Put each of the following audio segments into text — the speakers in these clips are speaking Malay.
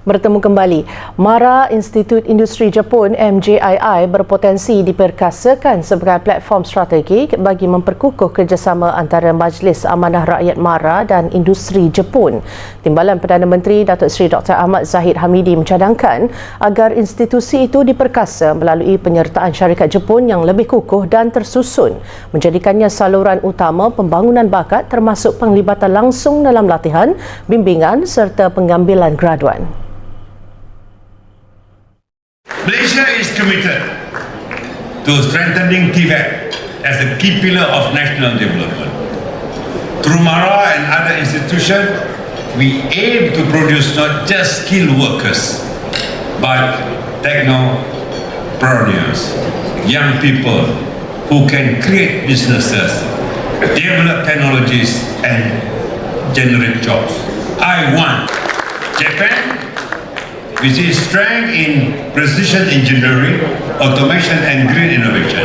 Bertemu kembali. MARA Institut Industri Jepun MJII berpotensi diperkasakan sebagai platform strategik bagi memperkukuh kerjasama antara Majlis Amanah Rakyat MARA dan industri Jepun. Timbalan Perdana Menteri Datuk Seri Dr. Ahmad Zahid Hamidi mencadangkan agar institusi itu diperkasa melalui penyertaan syarikat Jepun yang lebih kukuh dan tersusun, menjadikannya saluran utama pembangunan bakat termasuk penglibatan langsung dalam latihan, bimbingan serta pengambilan graduan. Malaysia is committed to strengthening TVET as a key pillar of national development. Through MARA and other institutions, we aim to produce not just skilled workers, but technopreneurs, young people who can create businesses, develop technologies, and generate jobs. I want Japan, which is strength in precision engineering, automation and green innovation.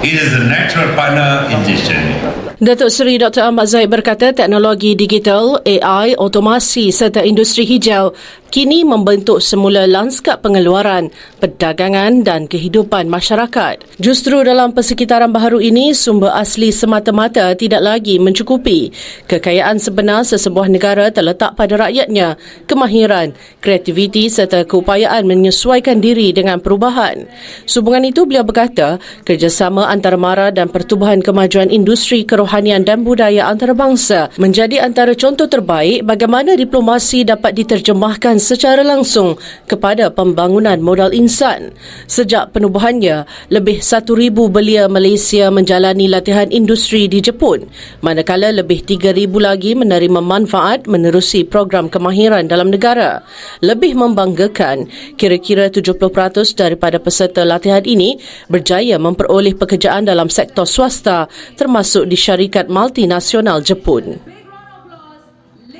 It is a natural partner in this journey. Datuk Seri Dr. Ahmad Zahid berkata teknologi digital, AI, otomasi serta industri hijau kini membentuk semula lanskap pengeluaran, perdagangan dan kehidupan masyarakat. Justru dalam persekitaran baharu ini, sumber asli semata-mata tidak lagi mencukupi. Kekayaan sebenar sesebuah negara terletak pada rakyatnya, kemahiran, kreativiti serta keupayaan menyesuaikan diri dengan perubahan. Sehubungan itu, beliau berkata, kerjasama antara MARA dan Pertubuhan Kemajuan Industri Kerohanian dan Budaya Antarabangsa menjadi antara contoh terbaik bagaimana diplomasi dapat diterjemahkan secara langsung kepada pembangunan modal insan. Sejak penubuhannya, lebih 1,000 belia Malaysia menjalani latihan industri di Jepun, manakala lebih 3,000 lagi menerima manfaat menerusi program kemahiran dalam negara. Lebih membanggakan, kira-kira 70% daripada peserta latihan ini berjaya memperoleh pekerjaan dalam sektor swasta termasuk di syarikat multinasional Jepun.